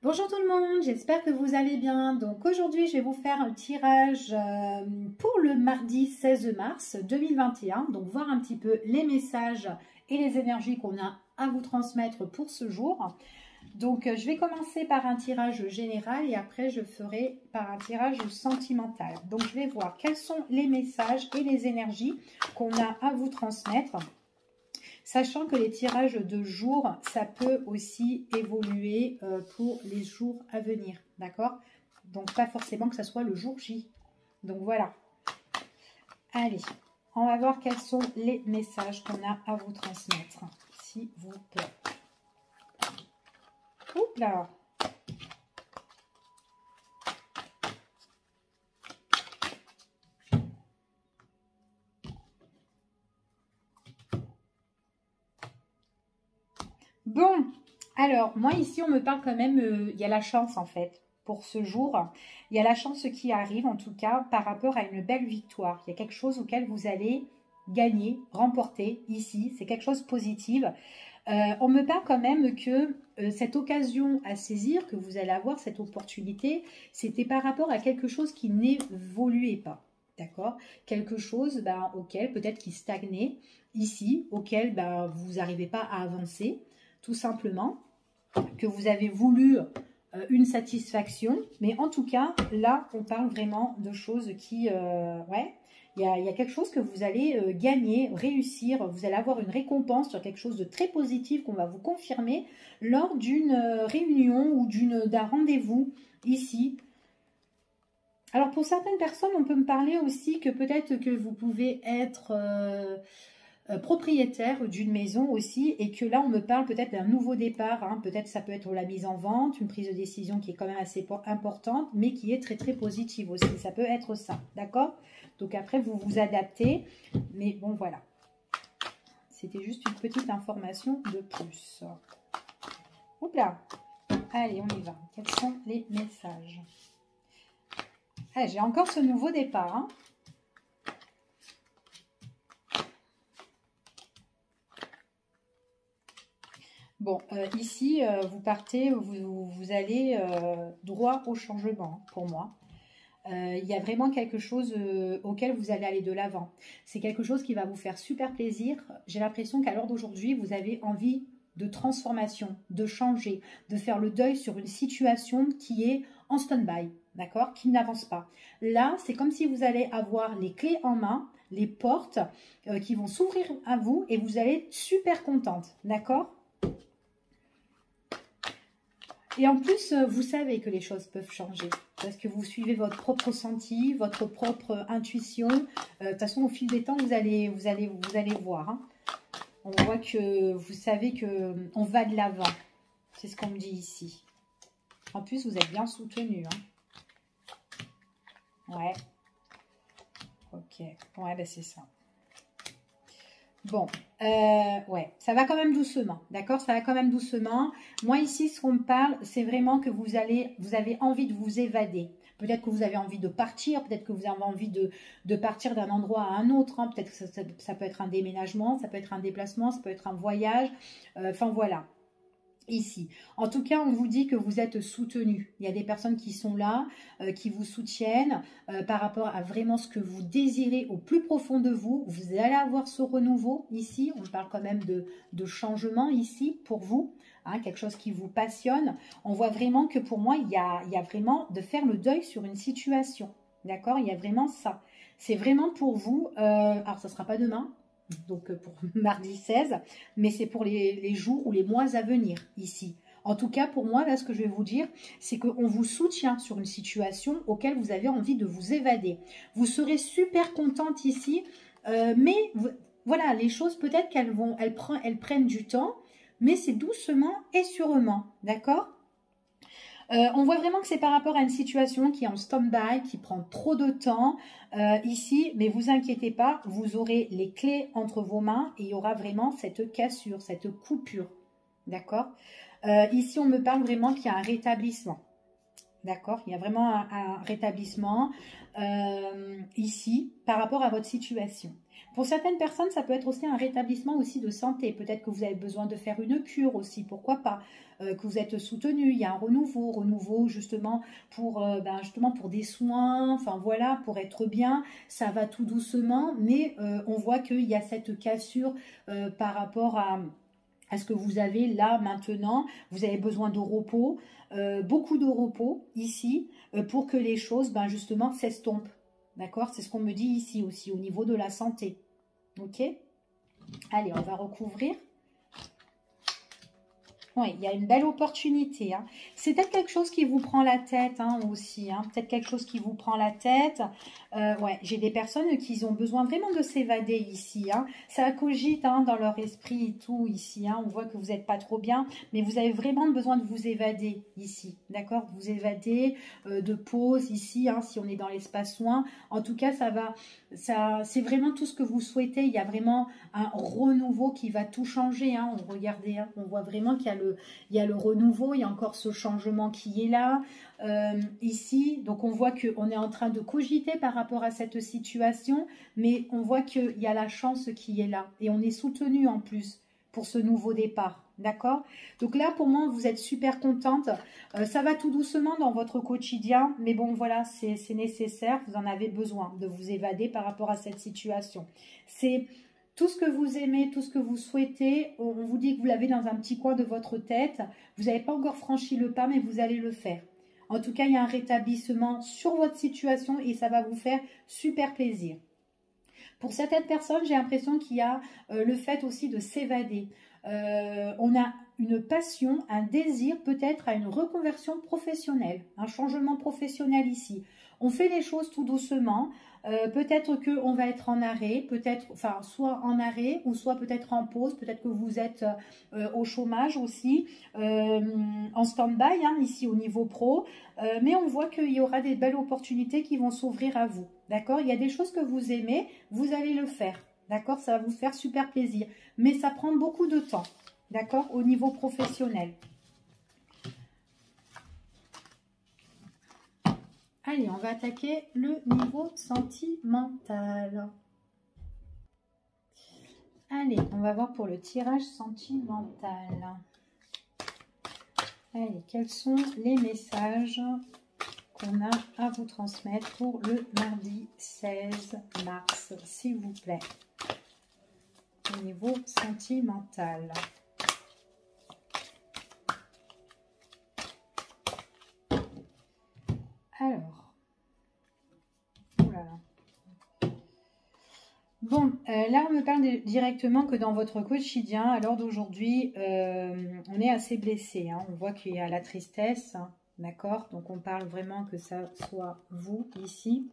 Bonjour tout le monde, j'espère que vous allez bien. Donc aujourd'hui, je vais vous faire un tirage pour le mardi 16 mars 2021. Donc voir un petit peu les messages et les énergies qu'on a à vous transmettre pour ce jour. Donc je vais commencer par un tirage général et après je ferai par un tirage sentimental. Donc je vais voir quels sont les messages et les énergies qu'on a à vous transmettre. Sachant que les tirages de jour, ça peut aussi évoluer pour les jours à venir, d'accord? Donc, pas forcément que ça soit le jour J. Donc, voilà. Allez, on va voir quels sont les messages qu'on a à vous transmettre, s'il vous plaît. Oups là! Bon, alors, moi ici, on me parle quand même, il y a la chance en fait, pour ce jour. Il y a la chance qui arrive, en tout cas, par rapport à une belle victoire. Il y a quelque chose auquel vous allez gagner, remporter ici. C'est quelque chose de positif. On me parle quand même que cette occasion à saisir, que vous allez avoir, cette opportunité, c'était par rapport à quelque chose qui n'évoluait pas. D'accord? Quelque chose auquel peut-être qui stagnait ici, auquel vous n'arrivez pas à avancer. Tout simplement, que vous avez voulu une satisfaction, mais en tout cas, là, on parle vraiment de choses qui, ouais, il y a quelque chose que vous allez gagner, réussir, vous allez avoir une récompense sur quelque chose de très positif qu'on va vous confirmer lors d'une réunion ou d'un rendez-vous ici. Alors, pour certaines personnes, on peut me parler aussi que peut-être que vous pouvez être propriétaire d'une maison aussi, et que là on me parle peut-être d'un nouveau départ, hein. Peut-être ça peut être la mise en vente, une prise de décision qui est quand même assez importante, mais qui est très très positive aussi, ça peut être ça, d'accord? Donc après vous vous adaptez, mais bon voilà, c'était juste une petite information de plus. Oups là, allez on y va, quels sont les messages? Ah, j'ai encore ce nouveau départ, hein. Bon, ici, vous partez, vous allez droit au changement, pour moi. Il y a vraiment quelque chose auquel vous allez aller de l'avant. C'est quelque chose qui va vous faire super plaisir. J'ai l'impression qu'à l'heure d'aujourd'hui, vous avez envie de transformation, de changer, de faire le deuil sur une situation qui est en stand-by, d'accord? Qui n'avance pas. Là, c'est comme si vous allez avoir les clés en main, les portes qui vont s'ouvrir à vous et vous allez être super contente, d'accord? Et en plus, vous savez que les choses peuvent changer parce que vous suivez votre propre ressenti, votre propre intuition. De toute façon, au fil des temps, vous allez voir, hein. On voit que vous savez qu'on va de l'avant. C'est ce qu'on me dit ici. En plus, vous êtes bien soutenu, hein. Ouais. Ok. Ouais, ben c'est ça. Bon, ouais, ça va quand même doucement, d'accord? Ça va quand même doucement. Moi, ici, ce qu'on me parle, c'est vraiment que vous avez envie de vous évader. Peut-être que vous avez envie de partir, peut-être que vous avez envie de partir d'un endroit à un autre, hein. Peut-être que ça peut être un déménagement, ça peut être un déplacement, ça peut être un voyage. Enfin, voilà. Ici. En tout cas, on vous dit que vous êtes soutenu. Il y a des personnes qui sont là, qui vous soutiennent par rapport à vraiment ce que vous désirez au plus profond de vous. Vous allez avoir ce renouveau ici. On parle quand même de changement ici pour vous, hein, quelque chose qui vous passionne. On voit vraiment que pour moi, il y a vraiment de faire le deuil sur une situation. D'accord? Il y a vraiment ça. C'est vraiment pour vous. Alors, ça ne sera pas demain. Donc pour mardi 16, mais c'est pour les jours ou les mois à venir ici. En tout cas, pour moi, là, ce que je vais vous dire, c'est qu'on vous soutient sur une situation auquel vous avez envie de vous évader. Vous serez super contente ici, mais voilà, les choses, peut-être elles prennent du temps, mais c'est doucement et sûrement, d'accord ? On voit vraiment que c'est par rapport à une situation qui est en stand-by, qui prend trop de temps ici, mais vous inquiétez pas, vous aurez les clés entre vos mains et il y aura vraiment cette cassure, cette coupure, d'accord? Ici, on me parle vraiment qu'il y a un rétablissement. D'accord? Il y a vraiment un rétablissement ici par rapport à votre situation. Pour certaines personnes, ça peut être aussi un rétablissement aussi de santé. Peut-être que vous avez besoin de faire une cure aussi, pourquoi pas, que vous êtes soutenu. Il y a un renouveau justement justement pour des soins, enfin voilà, pour être bien. Ça va tout doucement, mais on voit qu'il y a cette cassure par rapport à ce que vous avez là maintenant. Vous avez besoin de repos, beaucoup de repos ici, pour que les choses justement s'estompent. D'accord? C'est ce qu'on me dit ici aussi au niveau de la santé. Ok? Allez, on va recouvrir. Oui, il y a une belle opportunité. Hein. C'est peut-être quelque chose qui vous prend la tête aussi. Hein. Peut-être quelque chose qui vous prend la tête. Ouais, j'ai des personnes qui ont besoin vraiment de s'évader ici. Hein. Ça cogite dans leur esprit et tout ici. Hein. On voit que vous n'êtes pas trop bien, mais vous avez vraiment besoin de vous évader ici. D'accord? Vous évader, de pause ici, si on est dans l'espace soin. En tout cas, c'est vraiment tout ce que vous souhaitez. Il y a vraiment un renouveau qui va tout changer. Regardez, on voit vraiment qu'il y a le renouveau, il y a encore ce changement qui est là. Ici, donc on voit qu'on est en train de cogiter par rapport à cette situation, mais on voit qu'il y a la chance qui est là. Et on est soutenu en plus pour ce nouveau départ. D'accord? Donc là, pour moi, vous êtes super contente. Ça va tout doucement dans votre quotidien, mais bon, voilà, c'est nécessaire. Vous en avez besoin de vous évader par rapport à cette situation. C'est tout ce que vous aimez, tout ce que vous souhaitez. On vous dit que vous l'avez dans un petit coin de votre tête. Vous n'avez pas encore franchi le pas, mais vous allez le faire. En tout cas, il y a un rétablissement sur votre situation et ça va vous faire super plaisir. Pour certaines personnes, j'ai l'impression qu'il y a le fait aussi de s'évader. On a une passion, un désir peut-être à une reconversion professionnelle, un changement professionnel ici. On fait les choses tout doucement. Peut-être qu'on va être en arrêt, peut-être, enfin, soit en arrêt ou soit peut-être en pause. Peut-être que vous êtes au chômage aussi, en stand-by ici au niveau pro. Mais on voit qu'il y aura des belles opportunités qui vont s'ouvrir à vous. D'accord? Il y a des choses que vous aimez, vous allez le faire. D'accord? Ça va vous faire super plaisir. Mais ça prend beaucoup de temps. D'accord? Au niveau professionnel. Allez, on va attaquer le niveau sentimental. Allez, on va voir pour le tirage sentimental. Allez, quels sont les messages qu'on a à vous transmettre pour le mardi 16 mars, s'il vous plaît, au niveau sentimental. Alors, oh là là. Bon, là on me parle directement que dans votre quotidien, à l'heure d'aujourd'hui, on est assez blessé. On voit qu'il y a la tristesse, d'accord? Donc on parle vraiment que ça soit vous ici,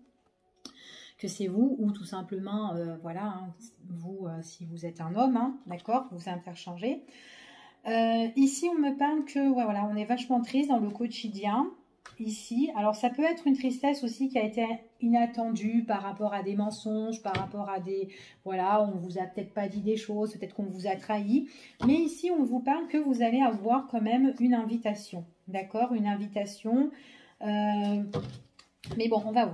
que c'est vous ou tout simplement, voilà, vous si vous êtes un homme, d'accord? Vous interchangez. Ici on me parle que voilà, on est vachement triste dans le quotidien. Ici, alors ça peut être une tristesse aussi qui a été inattendue par rapport à des mensonges, par rapport à des, voilà, on vous a peut-être pas dit des choses, peut-être qu'on vous a trahi, mais ici on vous parle que vous allez avoir quand même une invitation, d'accord, une invitation, mais bon, on va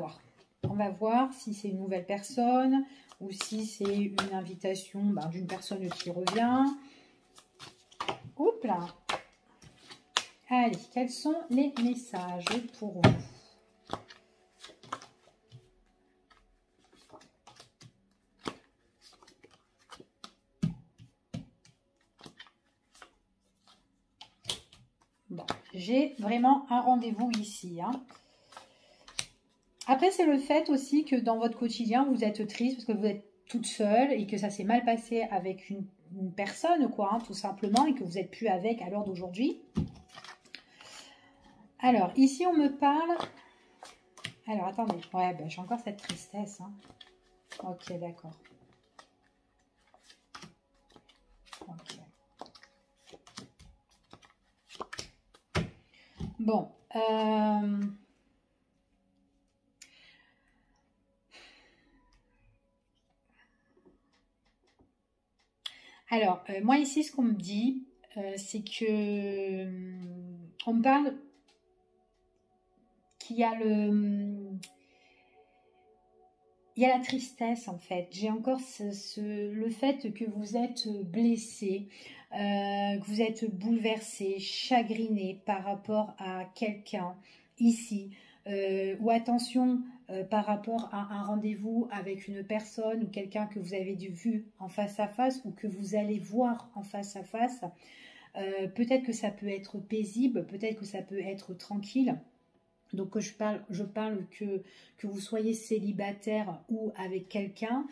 voir si c'est une nouvelle personne ou si c'est une invitation d'une personne qui revient. Oups là. Allez, quels sont les messages pour vous? Bon, j'ai vraiment un rendez-vous ici. Après, c'est le fait aussi que dans votre quotidien, vous êtes triste parce que vous êtes toute seule et que ça s'est mal passé avec une personne, quoi, tout simplement, et que vous n'êtes plus avec à l'heure d'aujourd'hui. Alors, ici, on me parle... Alors, attendez. Ouais, j'ai encore cette tristesse. Ok, d'accord. Ok. Bon. Alors, moi, ici, ce qu'on me dit, c'est que... on me parle... qu'il y a il y a la tristesse en fait. J'ai encore le fait que vous êtes blessé, que vous êtes bouleversé, chagriné par rapport à quelqu'un ici. Ou attention par rapport à un rendez-vous avec une personne ou quelqu'un que vous avez vu en face à face ou que vous allez voir en face à face. Peut-être que ça peut être paisible, peut-être que ça peut être tranquille. Donc je parle que vous soyez célibataire ou avec quelqu'un.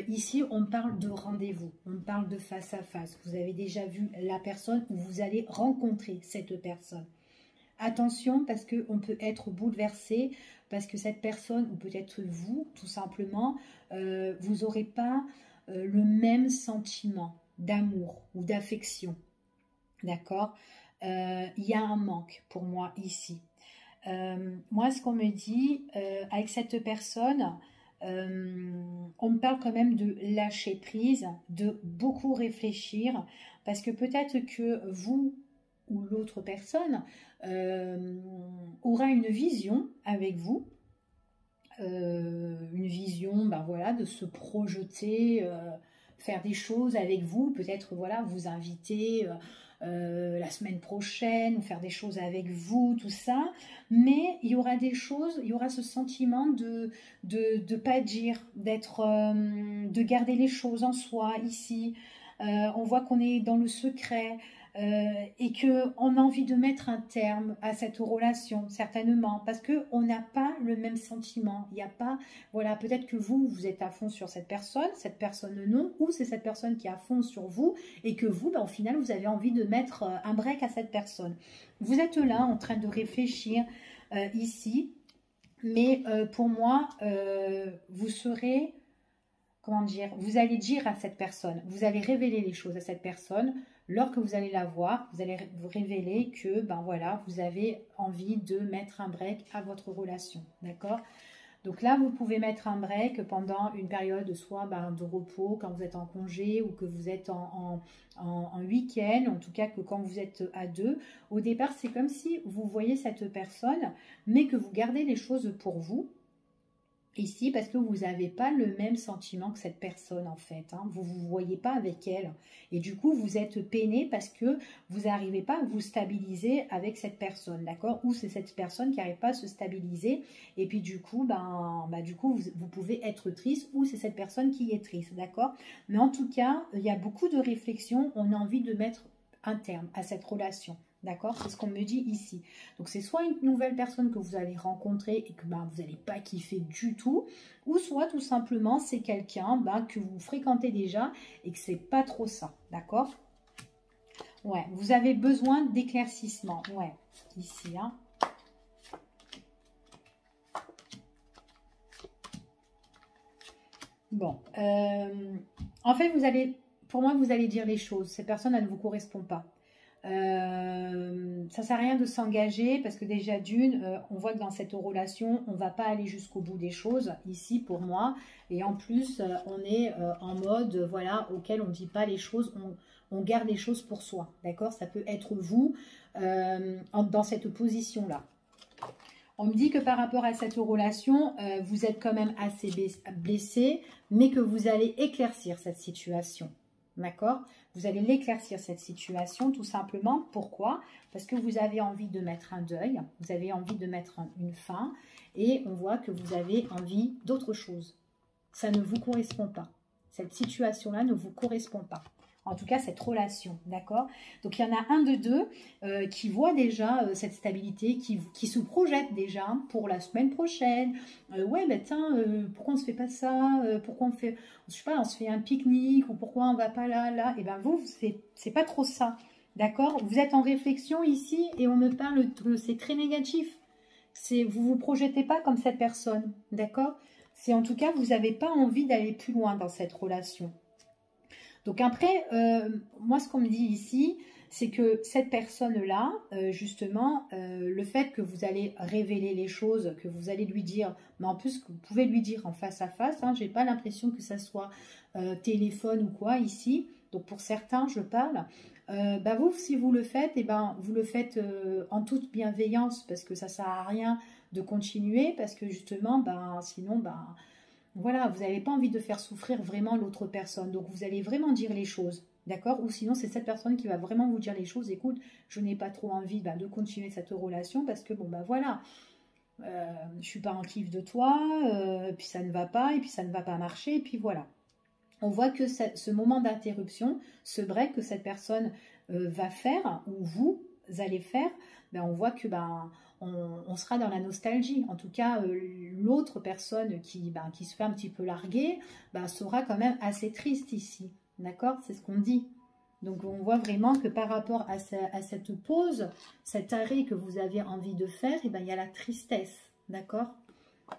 Ici, on parle de rendez-vous, on parle de face à face. Vous avez déjà vu la personne ou vous allez rencontrer cette personne. Attention parce qu'on peut être bouleversé, parce que cette personne, ou peut-être vous, tout simplement, vous n'aurez pas le même sentiment d'amour ou d'affection. D'accord? Il y a un manque pour moi ici. Moi, ce qu'on me dit avec cette personne, on me parle quand même de lâcher prise, de beaucoup réfléchir, parce que peut-être que vous ou l'autre personne aura une vision avec vous, une vision, ben voilà, de se projeter, faire des choses avec vous, peut-être voilà, vous inviter la semaine prochaine, ou faire des choses avec vous, tout ça, mais il y aura des choses, il y aura ce sentiment de pas dire, de garder les choses en soi ici. On voit qu'on est dans le secret, et qu'on a envie de mettre un terme à cette relation, certainement, parce qu'on n'a pas le même sentiment. Il n'y a pas, voilà, peut-être que vous êtes à fond sur cette personne non, ou c'est cette personne qui est à fond sur vous, et que vous, ben, au final, vous avez envie de mettre un break à cette personne. Vous êtes là en train de réfléchir ici, mais pour moi, vous serez, comment dire, vous allez dire à cette personne, vous allez révéler les choses à cette personne. Lorsque vous allez la voir, vous allez vous révéler que ben voilà, vous avez envie de mettre un break à votre relation, d'accord? Donc là, vous pouvez mettre un break pendant une période soit ben, de repos quand vous êtes en congé ou que vous êtes en week-end, en tout cas que quand vous êtes à deux. Au départ, c'est comme si vous voyez cette personne, mais que vous gardez les choses pour vous. Ici, parce que vous n'avez pas le même sentiment que cette personne, en fait. Hein. Vous ne vous voyez pas avec elle. Et du coup, vous êtes peiné parce que vous n'arrivez pas à vous stabiliser avec cette personne, d'accord? Ou c'est cette personne qui n'arrive pas à se stabiliser. Et puis, du coup, vous pouvez être triste ou c'est cette personne qui est triste, d'accord? Mais en tout cas, il y a beaucoup de réflexions. On a envie de mettre un terme à cette relation. D'accord? C'est ce qu'on me dit ici. Donc, c'est soit une nouvelle personne que vous allez rencontrer et que vous n'allez pas kiffer du tout, ou soit tout simplement c'est quelqu'un que vous fréquentez déjà et que c'est pas trop ça. D'accord? Ouais, vous avez besoin d'éclaircissement. Ouais, ici, hein. Bon, en fait, pour moi, vous allez dire les choses. Cette personne, elle ne vous correspond pas. Ça sert à rien de s'engager parce que déjà d'une, on voit que dans cette relation, on va pas aller jusqu'au bout des choses ici pour moi. Et en plus, on est en mode, voilà, auquel on ne dit pas les choses, on garde les choses pour soi, d'accord? Ça peut être vous dans cette position-là. On me dit que par rapport à cette relation, vous êtes quand même assez blessé, mais que vous allez éclaircir cette situation. D'accord? Vous allez l'éclaircir cette situation tout simplement. Pourquoi? Parce que vous avez envie de mettre un deuil, vous avez envie de mettre une fin et on voit que vous avez envie d'autre chose. Ça ne vous correspond pas. Cette situation-là ne vous correspond pas. En tout cas, cette relation, d'accord? Donc, il y en a un de deux qui voit déjà cette stabilité, qui se projette déjà pour la semaine prochaine. Ouais, ben tiens, pourquoi on se fait pas ça? Pourquoi on fait, je sais pas, on se fait un pique-nique ou pourquoi on va pas là? Et ben vous, c'est pas trop ça, d'accord? Vous êtes en réflexion ici et on me parle que c'est très négatif. Vous vous projetez pas comme cette personne, d'accord? C'est en tout cas, vous n'avez pas envie d'aller plus loin dans cette relation. Donc après, moi ce qu'on me dit ici, c'est que cette personne-là, justement, le fait que vous allez révéler les choses, que vous allez lui dire, mais en plus que vous pouvez lui dire en face à face, hein, j'ai pas l'impression que ça soit téléphone ou quoi ici, donc pour certains je parle, Bah vous, si vous le faites, eh ben, vous le faites en toute bienveillance parce que ça sert à rien de continuer parce que justement, ben, sinon, ben, voilà, vous n'avez pas envie de faire souffrir vraiment l'autre personne. Donc, vous allez vraiment dire les choses, d'accord? Ou sinon, c'est cette personne qui va vraiment vous dire les choses. Écoute, je n'ai pas trop envie ben, de continuer cette relation parce que, bon, ben voilà, je suis pas en kiff de toi, puis ça ne va pas, et puis ça ne va pas marcher, et puis voilà. On voit que ce moment d'interruption, ce break que cette personne va faire, ou vous allez faire, ben on voit que ben, on sera dans la nostalgie. En tout cas, l'autre personne qui se fait un petit peu larguer ben, sera quand même assez triste ici. D'accord? C'est ce qu'on dit. Donc on voit vraiment que par rapport à cette pause, cet arrêt que vous avez envie de faire, et ben, il y a la tristesse. D'accord?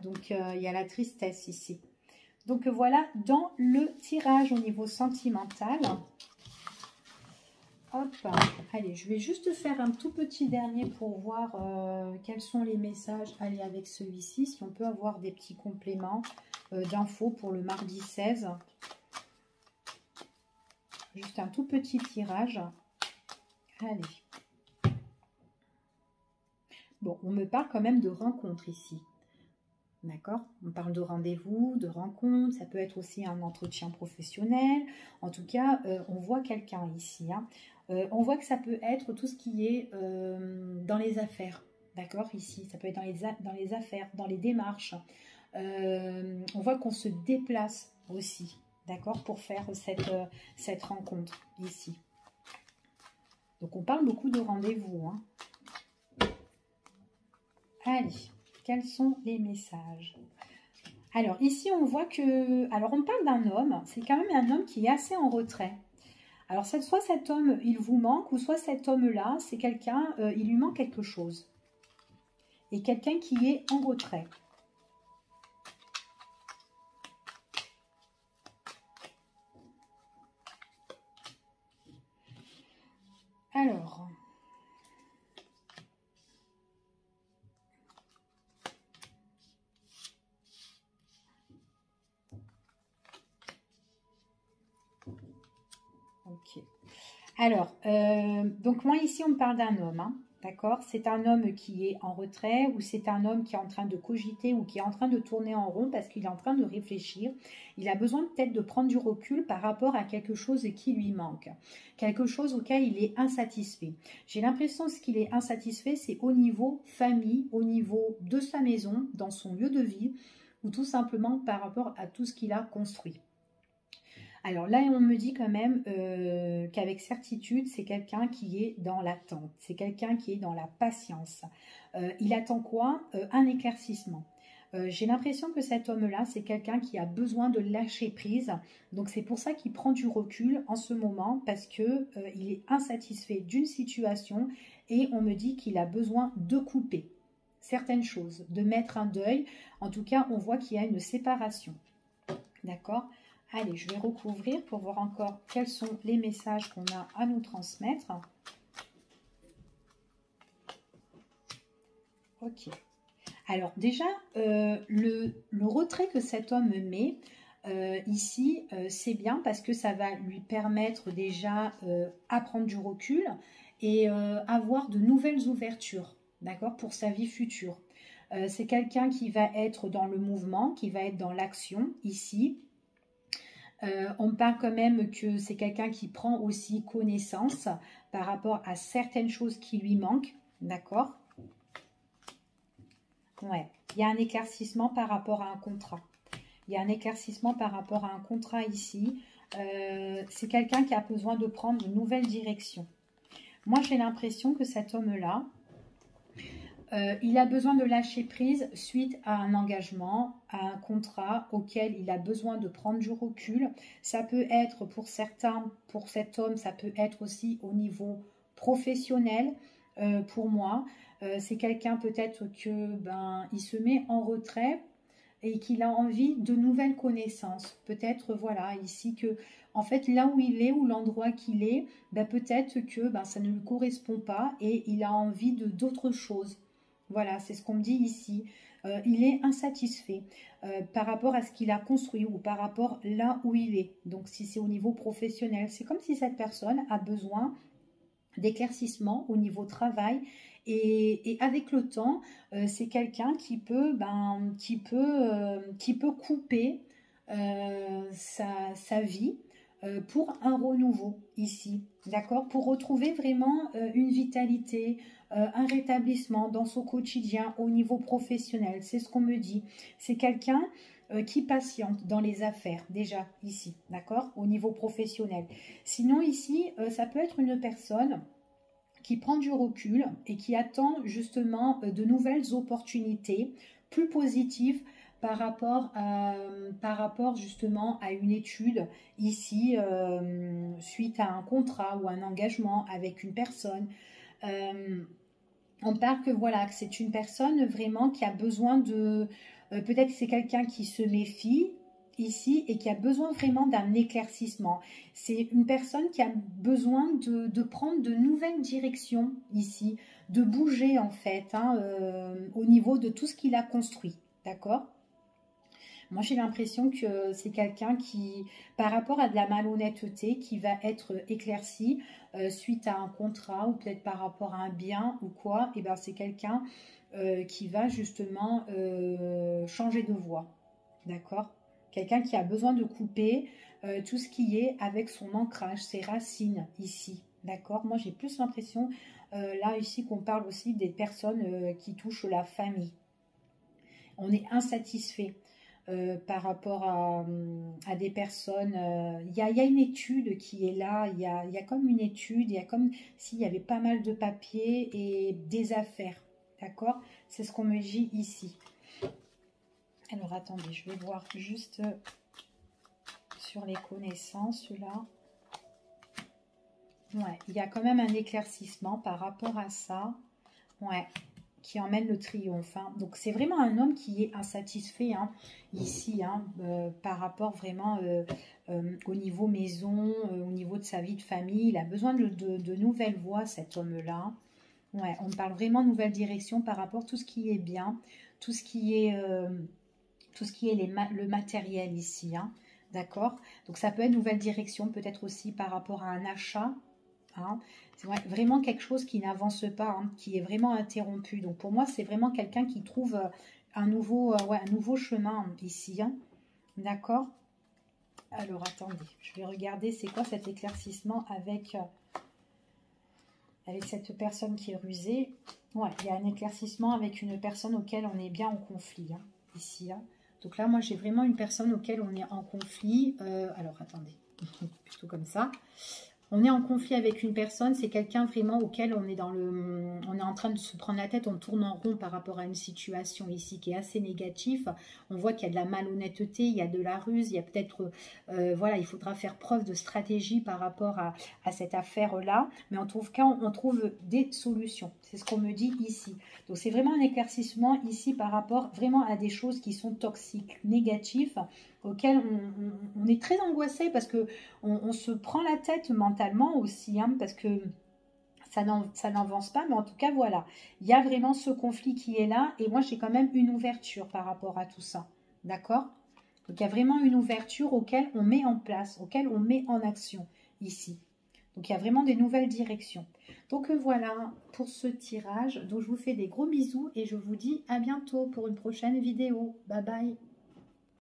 Donc il y a la tristesse ici. Donc voilà, dans le tirage au niveau sentimental. Hop, allez, je vais juste faire un tout petit dernier pour voir quels sont les messages. Allez, avec celui-ci, si on peut avoir des petits compléments d'infos pour le mardi 16. Juste un tout petit tirage. Allez. Bon, on me parle quand même de rencontres ici. D'accord? On parle de rendez-vous, de rencontre, ça peut être aussi un entretien professionnel. En tout cas, on voit quelqu'un ici. Hein. On voit que ça peut être tout ce qui est dans les affaires. D'accord? Ici, ça peut être dans les affaires, dans les démarches. On voit qu'on se déplace aussi. D'accord? Pour faire cette rencontre ici. Donc, on parle beaucoup de rendez-vous. Hein. Allez. Quels sont les messages? Alors, ici, on voit que... Alors, on parle d'un homme. C'est quand même un homme qui est assez en retrait. Alors, soit cet homme, il vous manque, ou soit cet homme-là, c'est quelqu'un, il lui manque quelque chose. Et quelqu'un qui est en retrait. Alors... Ok. Alors, donc moi ici on parle d'un homme, hein, d'accord? C'est un homme qui est en retrait ou c'est un homme qui est en train de cogiter ou qui est en train de tourner en rond parce qu'il est en train de réfléchir. Il a besoin peut-être de prendre du recul par rapport à quelque chose qui lui manque, quelque chose auquel il est insatisfait. J'ai l'impression que ce qu'il est insatisfait, c'est au niveau famille, au niveau de sa maison, dans son lieu de vie ou tout simplement par rapport à tout ce qu'il a construit. Alors là, on me dit quand même qu'avec certitude, c'est quelqu'un qui est dans l'attente. C'est quelqu'un qui est dans la patience. Il attend quoi? Un éclaircissement. J'ai l'impression que cet homme-là, c'est quelqu'un qui a besoin de lâcher prise. Donc c'est pour ça qu'il prend du recul en ce moment parce que il est insatisfait d'une situation et on me dit qu'il a besoin de couper certaines choses, de mettre un deuil. En tout cas, on voit qu'il y a une séparation. D'accord? Allez, je vais recouvrir pour voir encore quels sont les messages qu'on a à nous transmettre. Ok. Alors déjà, le retrait que cet homme met ici, c'est bien parce que ça va lui permettre déjà à prendre du recul et avoir de nouvelles ouvertures, d'accord, pour sa vie future. C'est quelqu'un qui va être dans le mouvement, qui va être dans l'action ici. On parle quand même que c'est quelqu'un qui prend aussi connaissance par rapport à certaines choses qui lui manquent, d'accord? Ouais, il y a un éclaircissement par rapport à un contrat. Il y a un éclaircissement par rapport à un contrat ici. C'est quelqu'un qui a besoin de prendre une nouvelle direction. Moi, j'ai l'impression que cet homme-là, il a besoin de lâcher prise suite à un engagement, à un contrat auquel il a besoin de prendre du recul. Ça peut être pour certains, pour cet homme, ça peut être aussi au niveau professionnel. Pour moi, c'est quelqu'un peut-être que il se met en retrait et qu'il a envie de nouvelles connaissances. Peut-être voilà ici que en fait là où il est ou l'endroit qu'il est, peut-être que ça ne lui correspond pas et il a envie de d'autres choses. Voilà, c'est ce qu'on me dit ici. Il est insatisfait par rapport à ce qu'il a construit ou par rapport là où il est. Donc, si c'est au niveau professionnel, c'est comme si cette personne a besoin d'éclaircissement au niveau travail. Et avec le temps, c'est quelqu'un qui peut couper sa vie pour un renouveau ici, d'accord? Pour retrouver vraiment une vitalité, un rétablissement dans son quotidien au niveau professionnel. C'est ce qu'on me dit. C'est quelqu'un qui patiente dans les affaires, déjà ici, d'accord? Au niveau professionnel. Sinon ici, ça peut être une personne qui prend du recul et qui attend justement de nouvelles opportunités plus positives par rapport justement à une étude ici, suite à un contrat ou un engagement avec une personne. On parle que voilà, que c'est une personne vraiment qui a besoin de... peut-être que c'est quelqu'un qui se méfie ici et qui a besoin vraiment d'un éclaircissement. C'est une personne qui a besoin de prendre de nouvelles directions ici, de bouger en fait, hein, au niveau de tout ce qu'il a construit, d'accord? Moi, j'ai l'impression que c'est quelqu'un qui, par rapport à de la malhonnêteté, qui va être éclairci suite à un contrat ou peut-être par rapport à un bien ou quoi, et ben c'est quelqu'un qui va justement changer de voie, d'accord? Quelqu'un qui a besoin de couper tout ce qui est avec son ancrage, ses racines ici, d'accord? Moi, j'ai plus l'impression, là, ici, qu'on parle aussi des personnes qui touchent la famille. On est insatisfait. Par rapport à des personnes. Il y a une étude qui est là, il y a comme une étude, il y a comme s'il y avait pas mal de papiers et des affaires, d'accord? C'est ce qu'on me dit ici. Alors attendez, je vais voir juste sur les connaissances, là. Ouais, il y a quand même un éclaircissement par rapport à ça. Ouais, qui emmène le triomphe. Hein. Donc c'est vraiment un homme qui est insatisfait hein, ici, hein, par rapport vraiment au niveau maison, au niveau de sa vie de famille. Il a besoin de nouvelles voies, cet homme-là. Ouais, on parle vraiment de nouvelle direction par rapport à tout ce qui est bien, tout ce qui est, le matériel ici. Hein, d'accord? Donc ça peut être nouvelle direction, peut-être aussi par rapport à un achat. Hein. C'est vraiment quelque chose qui n'avance pas, hein, qui est vraiment interrompu. Donc pour moi, c'est vraiment quelqu'un qui trouve un nouveau chemin ici. Hein. D'accord? Alors attendez, je vais regarder c'est quoi cet éclaircissement avec cette personne qui est rusée. Ouais, il y a un éclaircissement avec une personne auquel on est bien en conflit. Hein, ici. Hein. Donc là, moi, j'ai vraiment une personne auquel on est en conflit. Alors attendez, plutôt comme ça. On est en conflit avec une personne, c'est quelqu'un vraiment auquel on est on est en train de se prendre la tête, on tourne en rond par rapport à une situation ici qui est assez négative. On voit qu'il y a de la malhonnêteté, il y a de la ruse, il y a peut-être, voilà, il faudra faire preuve de stratégie par rapport à cette affaire-là. Mais en tout cas, on trouve des solutions. C'est ce qu'on me dit ici. Donc c'est vraiment un éclaircissement ici par rapport vraiment à des choses qui sont toxiques, négatives, auxquelles on est très angoissé parce que on se prend la tête mentalement aussi, hein, parce que ça n'avance pas, mais en tout cas, voilà. Il y a vraiment ce conflit qui est là, et moi, j'ai quand même une ouverture par rapport à tout ça, d'accord? Donc, il y a vraiment une ouverture auquel on met en place, auquel on met en action, ici. Donc, il y a vraiment des nouvelles directions. Donc, voilà pour ce tirage. Donc, je vous fais des gros bisous, et je vous dis à bientôt pour une prochaine vidéo. Bye bye!